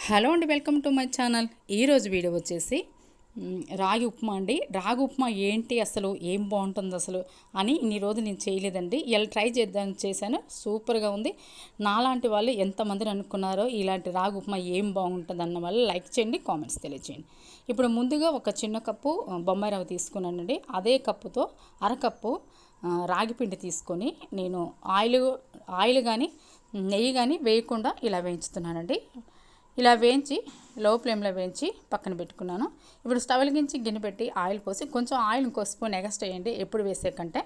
Hello అండి, welcome to my channel. ఈరోజు video వచ్చేసి రాగి ఉప్మా అండి. రాగి ఉప్మా ఏంటి, అసలు ఏం బాగుంటుంది అసలు అని ఇన్ని రోజు నేను చేయలేదండి. ఇలా ట్రై చేద్దాం చేశాను, సూపర్గా ఉంది. నాలాంటి వాళ్ళు ఎంతమందిని అనుకున్నారో ఇలాంటి రాగి ఉప్మా ఏం బాగుంటుంది అన్న వాళ్ళు లైక్ చేయండి, కామెంట్స్ తెలియచేయండి. ఇప్పుడు ముందుగా ఒక చిన్న కప్పు బొంబాయి రవ్వ తీసుకున్నానండి. అదే కప్పుతో అరకప్పు రాగి పిండి తీసుకొని నేను ఆయిల్ కానీ నెయ్యి కానీ వేయకుండా ఇలా వేయించుతున్నానండి. ఇలా వేయించి లో ఫ్లేమ్లో వేయించి పక్కన పెట్టుకున్నాను. ఇప్పుడు స్టవ్ వెలిగించి గిన్నె పెట్టి ఆయిల్ పోసి కొంచెం ఆయిల్ ఇంకో స్పూన్ ఎగస్ట్రా వేయండి. ఎప్పుడు వేసే కంటే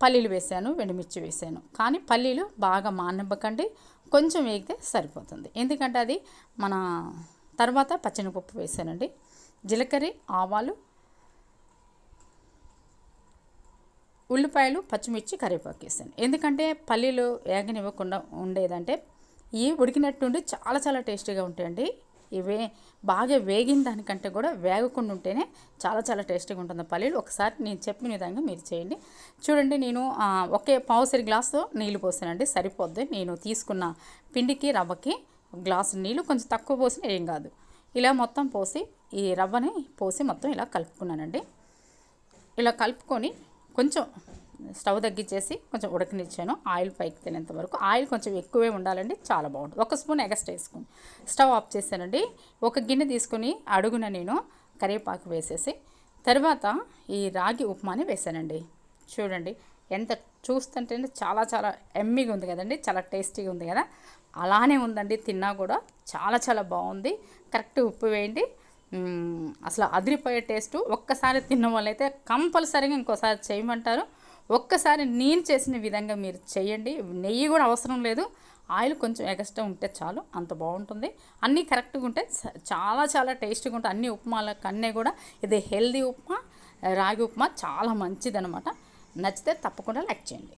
పల్లీలు వేసాను, ఎండుమిర్చి వేసాను. కానీ పల్లీలు బాగా మానబ్బకండి, కొంచెం వేగితే సరిపోతుంది. ఎందుకంటే అది మన తర్వాత పచ్చెనపప్పు వేసానండి. జీలకర్ర, ఆవాలు, ఉల్లిపాయలు, పచ్చిమిర్చి, కరివేపాకు వేసాను. ఎందుకంటే పల్లీలు వేగనివ్వకుండా ఉండేదంటే ఇవి ఉడికినట్టుండి చాలా చాలా టేస్టీగా ఉంటాయండి. ఇవే బాగా వేగిన దానికంటే కూడా వేగకుండా ఉంటేనే చాలా చాలా టేస్టీగా ఉంటుంది పల్లీలు. ఒకసారి నేను చెప్పిన విధంగా మీరు చేయండి. చూడండి, నేను ఒకే పావుసరి గ్లాసు నీళ్ళు పోసానండి, సరిపోద్ది. నేను తీసుకున్న పిండికి రవ్వకి గ్లాసు నీళ్ళు కొంచెం తక్కువ పోసినా ఏం కాదు. ఇలా మొత్తం పోసి ఈ రవ్వని పోసి మొత్తం ఇలా కలుపుకున్నానండి. ఇలా కలుపుకొని కొంచెం స్టవ్ తగ్గించేసి కొంచెం ఉడకనిచ్చాను. ఆయిల్ పైకి తినేంత వరకు. ఆయిల్ కొంచెం ఎక్కువే ఉండాలండి, చాలా బాగుంటుంది. ఒక స్పూన్ ఎగస్ట్రా వేసుకుని స్టవ్ ఆఫ్ చేశానండి. ఒక గిన్నె తీసుకొని అడుగున నేను కరివేపాకు వేసేసి తర్వాత ఈ రాగి ఉప్మాని వేసానండి. చూడండి, ఎంత చూస్తుంటే చాలా చాలా ఎమ్మీగా ఉంది కదండి, చాలా టేస్టీగా ఉంది కదా. అలానే ఉందండి, తిన్నా కూడా చాలా చాలా బాగుంది. కరెక్ట్ ఉప్పు వేయండి, అసలు అదిరిపోయే టేస్టు. ఒక్కసారి తిన్న వాళ్ళైతే కంపల్సరీగా ఇంకోసారి చేయమంటారు. ఒక్కసారి నేను చేసిన విధంగా మీరు చేయండి. నెయ్యి కూడా అవసరం లేదు, ఆయిల్ కొంచెం ఎక్స్ట్రా ఉంటే చాలు, అంత బాగుంటుంది. అన్నీ కరెక్ట్గా ఉంటే చాలా చాలా టేస్టీగా ఉంటాయి. అన్ని ఉప్మాల కన్నా కూడా ఇది హెల్దీ ఉప్మా, రాగి ఉప్మా చాలా మంచిదనమాట. నచ్చితే తప్పకుండా లైక్ చేయండి.